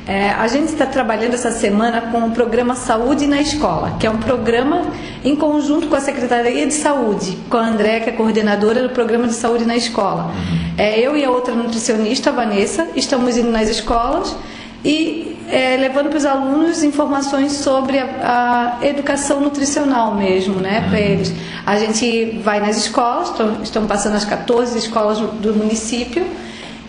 A gente está trabalhando essa semana com o programa Saúde na Escola, que é um programa em conjunto com a Secretaria de Saúde, com a Andréa, que é coordenadora do programa de Saúde na Escola. Eu e a outra nutricionista, a Vanessa, estamos indo nas escolas e levando para os alunos informações sobre a educação nutricional mesmo, né, para eles. A gente vai nas escolas, estão passando as 14 escolas do município,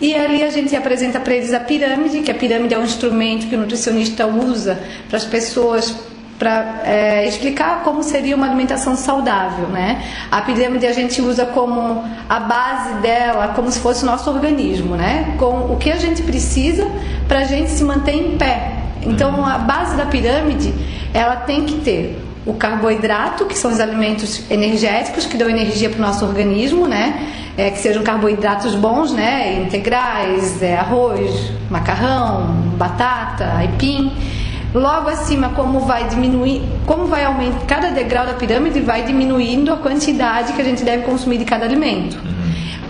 e ali a gente apresenta para eles a pirâmide, que a pirâmide é um instrumento que o nutricionista usa para as pessoas, para explicar como seria uma alimentação saudável, né? A pirâmide a gente usa como a base dela, como se fosse o nosso organismo, né? Com o que a gente precisa para a gente se manter em pé. Então, a base da pirâmide, ela tem que ter o carboidrato, que são os alimentos energéticos que dão energia para o nosso organismo, né? Que sejam carboidratos bons, né? Integrais, arroz, macarrão, batata, aipim. Logo acima, como vai aumentar, cada degrau da pirâmide vai diminuindo a quantidade que a gente deve consumir de cada alimento.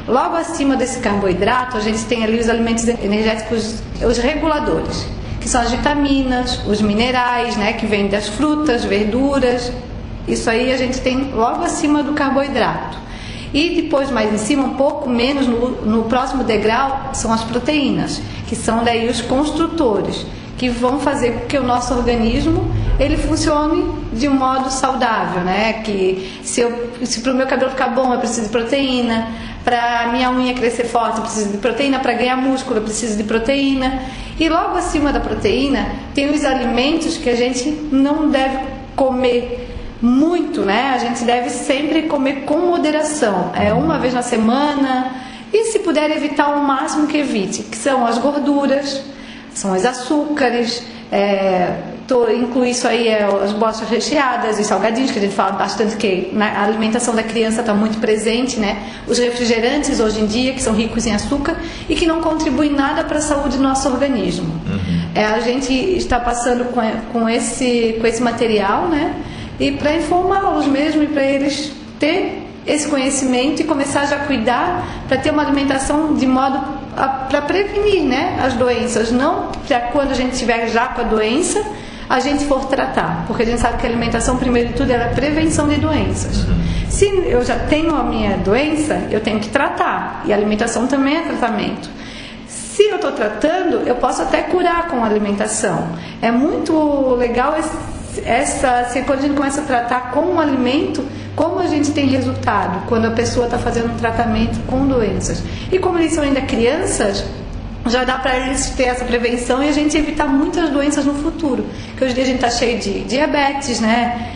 Logo acima desse carboidrato, a gente tem ali os alimentos energéticos, os reguladores, que são as vitaminas, os minerais, né, que vêm das frutas, verduras. Isso aí a gente tem logo acima do carboidrato. E depois, mais em cima, um pouco menos, no próximo degrau, são as proteínas, que são daí os construtores, que vão fazer com que o nosso organismo ele funcione de um modo saudável, né? Que se para o meu cabelo ficar bom, eu preciso de proteína. Para a minha unha crescer forte, eu preciso de proteína. Para ganhar músculo, eu preciso de proteína. E logo acima da proteína, tem os alimentos que a gente não deve comer muito, né? A gente deve sempre comer com moderação. Uma vez na semana. E se puder evitar o máximo que evite, que são as gorduras, são os açúcares, inclui isso aí as bolachas recheadas, os salgadinhos, que a gente fala bastante que a alimentação da criança está muito presente, né? Os refrigerantes hoje em dia, que são ricos em açúcar e que não contribuem nada para a saúde do nosso organismo. A gente está passando com esse material, né? E para informá-los mesmo e para eles ter esse conhecimento e começar já a cuidar para ter uma alimentação de modo para prevenir, né, as doenças, não para quando a gente estiver já com a doença a gente for tratar, porque a gente sabe que a alimentação, primeiro de tudo, é a prevenção de doenças. Se eu já tenho a minha doença, eu tenho que tratar, e a alimentação também é tratamento. Se eu estou tratando, eu posso até curar com a alimentação. É muito legal quando a gente começa a tratar com um alimento, como a gente tem resultado quando a pessoa está fazendo um tratamento com doenças. E como eles são ainda crianças, já dá para eles ter essa prevenção e a gente evitar muitas doenças no futuro. Porque hoje em dia a gente está cheio de diabetes, né?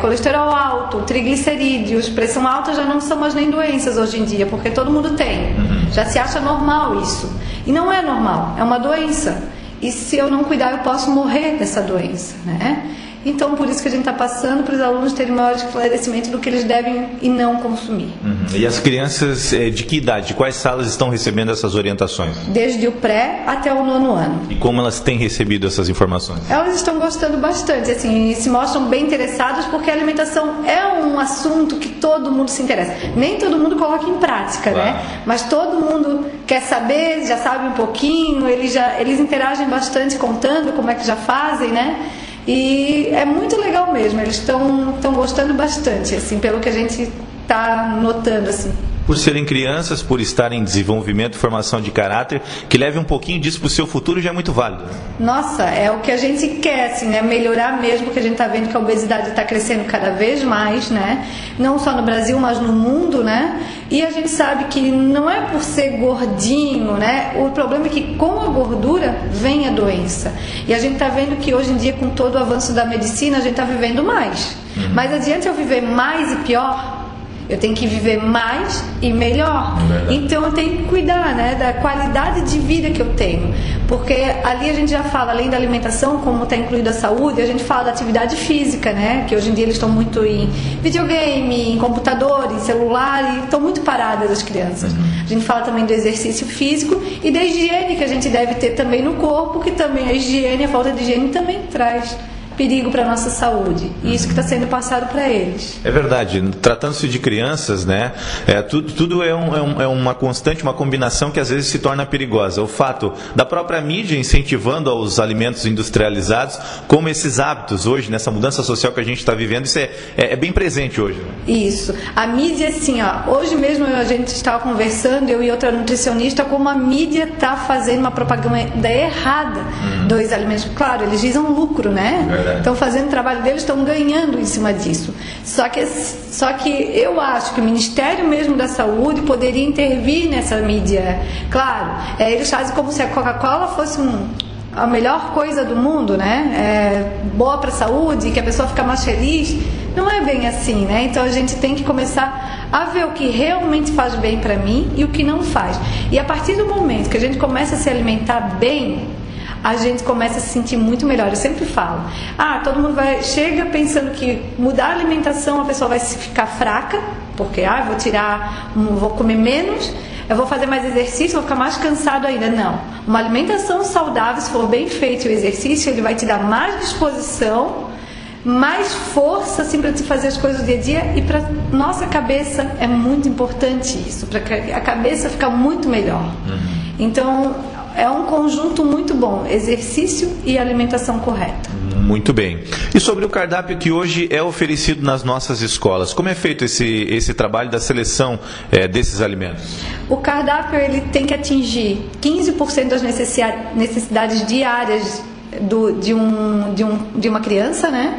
Colesterol alto, triglicerídeos, pressão alta já não são mais nem doenças hoje em dia, porque todo mundo tem. Já se acha normal isso. E não é normal, é uma doença. E se eu não cuidar, eu posso morrer dessa doença, né? Então, por isso que a gente está passando para os alunos terem maior esclarecimento do que eles devem e não consumir. E as crianças de que idade? De quais salas estão recebendo essas orientações? Desde o pré até o 9º ano. E como elas têm recebido essas informações? Elas estão gostando bastante, assim, se mostram bem interessadas, porque a alimentação é um assunto que todo mundo se interessa. Nem todo mundo coloca em prática, claro, né? Mas todo mundo quer saber, já sabe um pouquinho, eles interagem bastante contando como é que já fazem, né? E é muito legal mesmo, eles estão gostando bastante, assim, pelo que a gente está notando, assim. Por serem crianças, por estarem em desenvolvimento, formação de caráter, que leve um pouquinho disso para o seu futuro já é muito válido. Nossa, é o que a gente quer, assim, né? Melhorar mesmo, porque a gente está vendo que a obesidade está crescendo cada vez mais, né? Não só no Brasil, mas no mundo, né? E a gente sabe que não é por ser gordinho, né? O problema é que com a gordura vem a doença. E a gente está vendo que hoje em dia, com todo o avanço da medicina, a gente está vivendo mais. Mas adianta eu viver mais e pior? Eu tenho que viver mais e melhor. Então eu tenho que cuidar, né, da qualidade de vida que eu tenho. Porque ali a gente já fala, além da alimentação, como está incluída a saúde, a gente fala da atividade física, né? Que hoje em dia eles estão muito em videogame, em computador, em celular, e estão muito paradas as crianças. A gente fala também do exercício físico e da higiene que a gente deve ter também no corpo, que também a higiene, a falta de higiene também traz perigo para a nossa saúde. E isso que está sendo passado para eles. É verdade. Tratando-se de crianças, né, tudo é uma constante, uma combinação que às vezes se torna perigosa. O fato da própria mídia incentivando aos alimentos industrializados, como esses hábitos hoje, nessa mudança social que a gente está vivendo, isso é bem presente hoje. Né? Isso. A mídia, assim, hoje mesmo a gente estava conversando, eu e outra nutricionista, como a mídia está fazendo uma propaganda errada dos alimentos. Claro, eles visam lucro, né? Estão fazendo o trabalho deles, estão ganhando em cima disso. Só que eu acho que o Ministério mesmo da Saúde poderia intervir nessa mídia. Claro, eles fazem como se a Coca-Cola fosse a melhor coisa do mundo, né? Boa para a saúde, que a pessoa fica mais feliz. Não é bem assim, né? Então a gente tem que começar a ver o que realmente faz bem para mim e o que não faz. E a partir do momento que a gente começa a se alimentar bem, a gente começa a se sentir muito melhor. Eu sempre falo, todo mundo chega pensando que mudar a alimentação a pessoa vai ficar fraca, porque vou comer menos, eu vou fazer mais exercício, vou ficar mais cansado ainda. Não, uma alimentação saudável, se for bem feito o exercício, ele vai te dar mais disposição, mais força assim, para te fazer as coisas do dia a dia, e para nossa cabeça é muito importante isso, para a cabeça ficar muito melhor. Então é um conjunto muito bom, exercício e alimentação correta. Muito bem. E sobre o cardápio que hoje é oferecido nas nossas escolas, como é feito esse trabalho da seleção desses alimentos? O cardápio ele tem que atingir 15% das necessidades diárias de uma criança, né?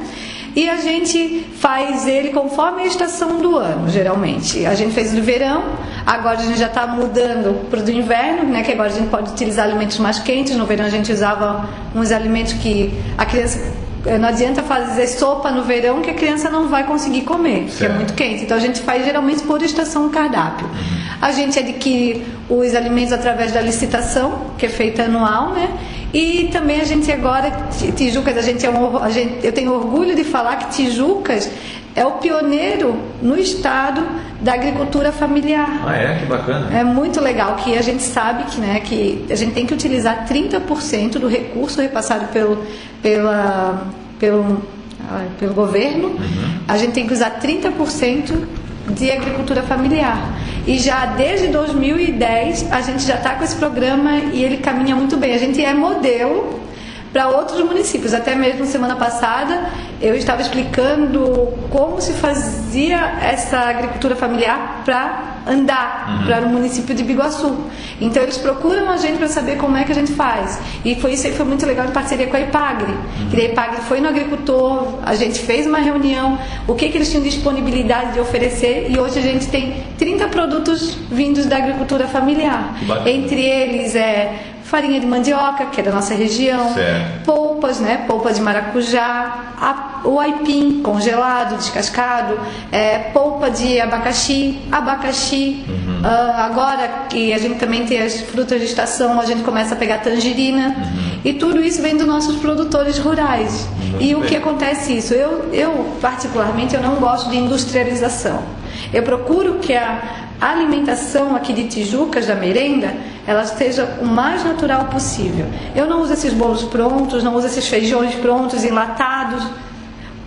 E a gente faz ele conforme a estação do ano, geralmente. A gente fez no verão, agora a gente já está mudando para o do inverno, né? Que agora a gente pode utilizar alimentos mais quentes. No verão a gente usava uns alimentos que a criança... Não adianta fazer sopa no verão que a criança não vai conseguir comer, porque é muito quente. Então a gente faz geralmente por estação o cardápio. A gente adquire os alimentos através da licitação, que é feita anual, né? E também a gente agora, Tijucas, eu tenho orgulho de falar que Tijucas é o pioneiro no estado da agricultura familiar. Que bacana. É muito legal, que a gente sabe que a gente tem que utilizar 30% do recurso repassado pelo governo. A gente tem que usar 30% de agricultura familiar. E já desde 2010 a gente já está com esse programa e ele caminha muito bem. A gente é modelo para outros municípios. Até mesmo semana passada eu estava explicando como se fazia essa agricultura familiar para andar para o município de Biguaçu. Então eles procuram a gente para saber como é que a gente faz. E isso aí foi muito legal, em parceria com a Ipagre. Que a Ipagre foi no agricultor, a gente fez uma reunião, o que eles tinham disponibilidade de oferecer, e hoje a gente tem 30 produtos vindos da agricultura familiar. Entre eles farinha de mandioca, que é da nossa região, polpas, né? Polpa de maracujá, o aipim congelado, descascado, polpa de abacaxi. Agora que a gente também tem as frutas de estação, a gente começa a pegar tangerina, e tudo isso vem dos nossos produtores rurais. O que acontece isso? Eu particularmente, eu não gosto de industrialização. Eu procuro que a alimentação aqui de Tijucas, da merenda, ela seja o mais natural possível. Eu não uso esses bolos prontos, não uso esses feijões prontos, enlatados.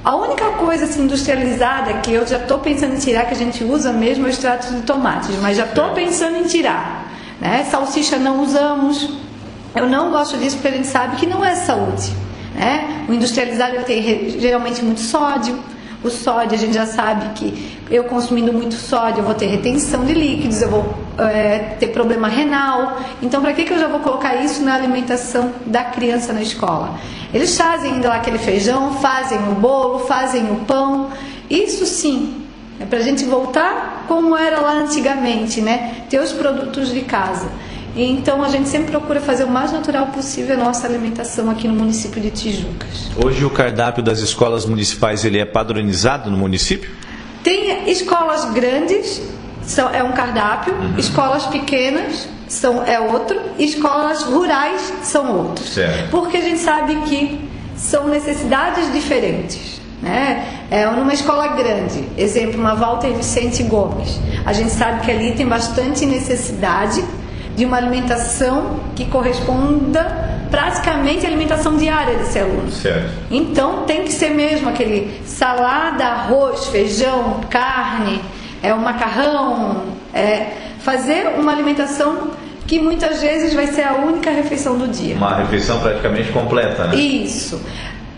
A única coisa assim, industrializada que eu já estou pensando em tirar, que a gente usa mesmo, é o extrato de tomates, mas já estou pensando em tirar. Né? Salsicha não usamos. Eu não gosto disso porque a gente sabe que não é saúde. Né? O industrializado ele tem geralmente muito sódio. O sódio, a gente já sabe que eu consumindo muito sódio, eu vou ter retenção de líquidos, eu vou ter problema renal. Então, para que eu já vou colocar isso na alimentação da criança na escola? Eles fazem ainda lá aquele feijão, fazem o bolo, fazem o pão. Isso sim, é para a gente voltar como era lá antigamente, né? Ter os produtos de casa. Então a gente sempre procura fazer o mais natural possível a nossa alimentação aqui no município de Tijucas. Hoje o cardápio das escolas municipais ele é padronizado no município? Tem escolas grandes, é um cardápio, escolas pequenas é outro, escolas rurais são outros. Certo. Porque a gente sabe que são necessidades diferentes. Né? Numa escola grande, exemplo, uma Walter Vicente Gomes, a gente sabe que ali tem bastante necessidade de uma alimentação que corresponda praticamente a alimentação diária desse aluno. Certo. Então tem que ser mesmo aquele salada, arroz, feijão, carne, um macarrão, fazer uma alimentação que muitas vezes vai ser a única refeição do dia. Uma refeição praticamente completa, né? Isso.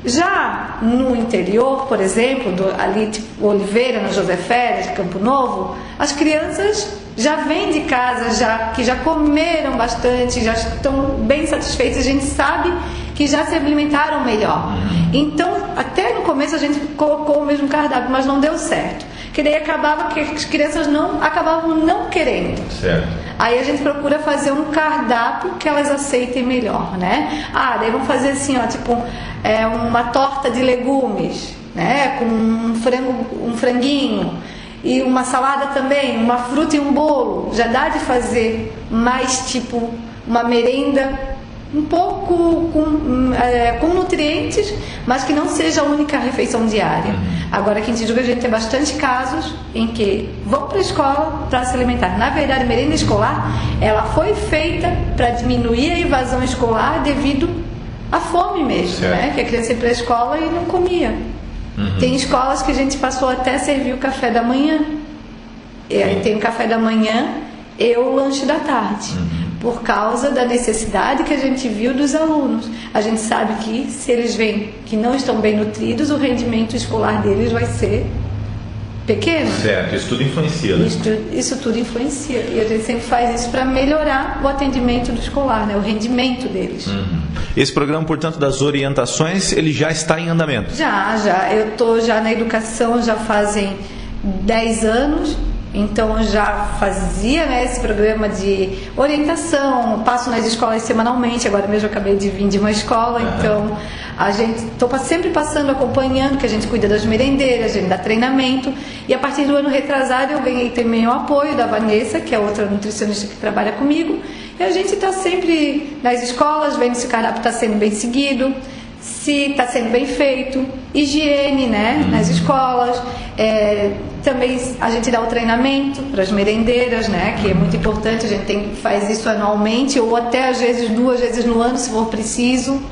Já no interior, por exemplo, ali tipo Oliveira, na José Férias, Campo Novo, as crianças já vêm de casa, que já comeram bastante, já estão bem satisfeitas, a gente sabe que já se alimentaram melhor. Então, até no começo a gente colocou o mesmo cardápio, mas não deu certo. Que daí acabava que as crianças acabavam não querendo. Certo. Aí a gente procura fazer um cardápio que elas aceitem melhor, né? Daí vamos fazer assim, uma torta de legumes, né? Com um franguinho e uma salada também, uma fruta e um bolo. Já dá de fazer mais tipo uma merenda um pouco com nutrientes, mas que não seja a única refeição diária. Agora, aqui em Tijuca a gente tem bastante casos em que vão para a escola para se alimentar. Na verdade, a merenda escolar, ela foi feita para diminuir a evasão escolar devido à fome mesmo, né? Que a criança ia para a escola e não comia. Tem escolas que a gente passou até a servir o café da manhã. E aí tem o café da manhã e o lanche da tarde. Por causa da necessidade que a gente viu dos alunos. A gente sabe que se eles veem que não estão bem nutridos, o rendimento escolar deles vai ser pequeno. Certo, isso tudo influencia, né? Isso tudo influencia. E a gente sempre faz isso para melhorar o atendimento do escolar, né? O rendimento deles. Esse programa, portanto, das orientações, ele já está em andamento? Já. Eu estou já na educação já fazem 10 anos. Então já fazia, né, esse programa de orientação, passo nas escolas semanalmente, agora mesmo eu acabei de vir de uma escola, então a gente estou sempre passando, acompanhando, que a gente cuida das merendeiras, a gente dá treinamento, e a partir do ano retrasado eu ganhei também o apoio da Vanessa, que é outra nutricionista que trabalha comigo, e a gente está sempre nas escolas, vendo se o cardápio está sendo bem seguido, se está sendo bem feito, higiene, né, nas escolas, também a gente dá o treinamento para as merendeiras, né, que é muito importante, a gente faz isso anualmente ou até às vezes 2 vezes no ano, se for preciso,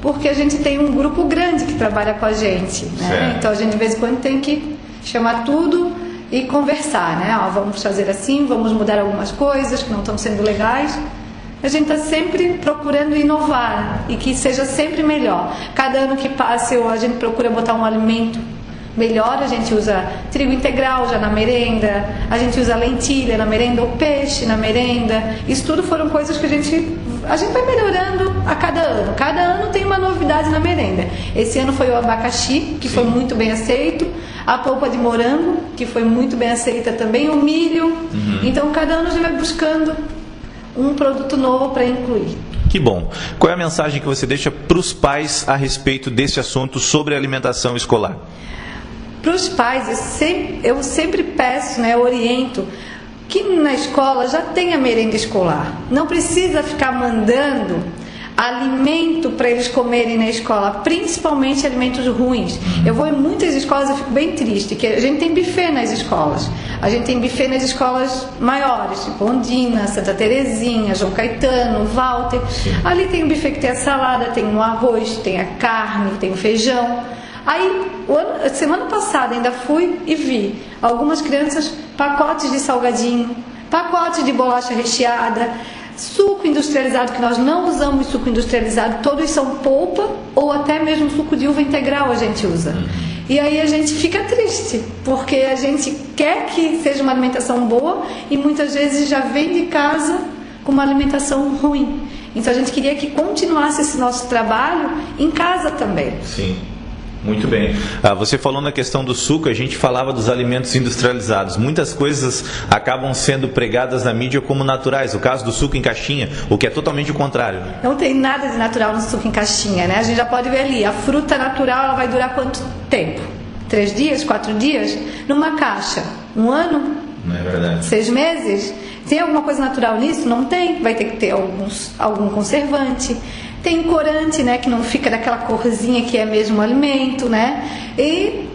porque a gente tem um grupo grande que trabalha com a gente, né, então a gente de vez em quando tem que chamar tudo e conversar, né, vamos fazer assim, vamos mudar algumas coisas que não estão sendo legais. A gente está sempre procurando inovar e que seja sempre melhor. Cada ano que passa a gente procura botar um alimento melhor, a gente usa trigo integral já na merenda, a gente usa lentilha na merenda ou peixe na merenda. Isso tudo foram coisas que a gente vai melhorando a cada ano. Cada ano tem uma novidade na merenda. Esse ano foi o abacaxi, que foi muito bem aceito, a polpa de morango, que foi muito bem aceita também, o milho. Então cada ano a gente vai buscando um produto novo para incluir. Que bom. Qual é a mensagem que você deixa para os pais a respeito desse assunto sobre alimentação escolar? Para os pais, eu sempre peço, né, oriento, que na escola já tenha merenda escolar. Não precisa ficar mandando alimento para eles comerem na escola, principalmente alimentos ruins. Eu vou em muitas escolas e fico bem triste, que a gente tem buffet nas escolas. A gente tem buffet nas escolas maiores, tipo Ondina, Santa Terezinha, João Caetano, Walter. Ali tem um buffet que tem a salada, tem o arroz, tem a carne, tem o feijão. Aí, semana passada ainda fui e vi algumas crianças, pacotes de salgadinho, pacotes de bolacha recheada, suco industrializado, que nós não usamos suco industrializado, todos são polpa ou até mesmo suco de uva integral a gente usa. E aí a gente fica triste, porque a gente quer que seja uma alimentação boa e muitas vezes já vem de casa com uma alimentação ruim. Então a gente queria que continuasse esse nosso trabalho em casa também. Sim. Muito bem. Você falou na questão do suco, a gente falava dos alimentos industrializados. Muitas coisas acabam sendo pregadas na mídia como naturais. O caso do suco em caixinha, o que é totalmente o contrário. Não tem nada de natural no suco em caixinha, né? A gente já pode ver ali, a fruta natural ela vai durar quanto tempo? 3 dias, 4 dias? Numa caixa, 1 ano? Não é verdade. 6 meses? Tem alguma coisa natural nisso? Não tem. Vai ter que ter algum conservante. Tem corante, né, que não fica daquela corzinha que é mesmo alimento, né? E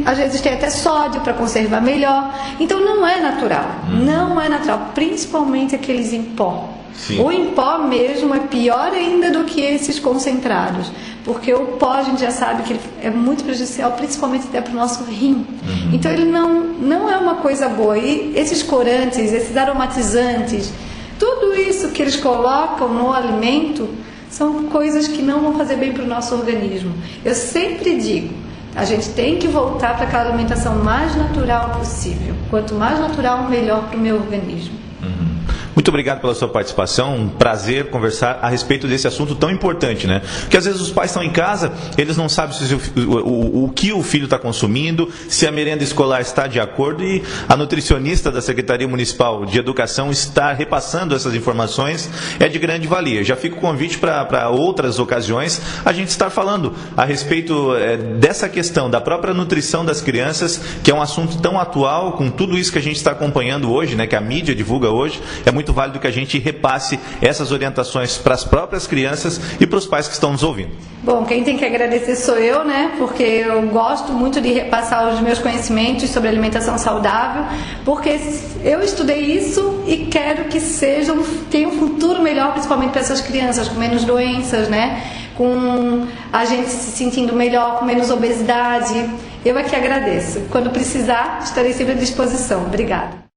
às vezes tem até sódio para conservar melhor. Então não é natural. Não é natural, principalmente aqueles em pó. Sim. O em pó mesmo é pior ainda do que esses concentrados, porque o pó a gente já sabe que ele é muito prejudicial, principalmente até para o nosso rim. Então ele não é uma coisa boa. E esses corantes, esses aromatizantes, tudo isso que eles colocam no alimento são coisas que não vão fazer bem para o nosso organismo. Eu sempre digo, a gente tem que voltar para aquela alimentação mais natural possível. Quanto mais natural, melhor para o meu organismo. Muito obrigado pela sua participação, um prazer conversar a respeito desse assunto tão importante, né? Porque às vezes os pais estão em casa, eles não sabem se o que o filho está consumindo, se a merenda escolar está de acordo, e a nutricionista da Secretaria Municipal de Educação está repassando essas informações, é de grande valia. Já fica o convite para outras ocasiões a gente estar falando a respeito dessa questão da própria nutrição das crianças, que é um assunto tão atual, com tudo isso que a gente está acompanhando hoje, né, que a mídia divulga hoje. É muito válido que a gente repasse essas orientações para as próprias crianças e para os pais que estão nos ouvindo. Bom, quem tem que agradecer sou eu, né? Porque eu gosto muito de repassar os meus conhecimentos sobre alimentação saudável, porque eu estudei isso e quero que tenha um futuro melhor, principalmente para essas crianças, com menos doenças, né? Com a gente se sentindo melhor, com menos obesidade. Eu é que agradeço. Quando precisar, estarei sempre à disposição. Obrigada.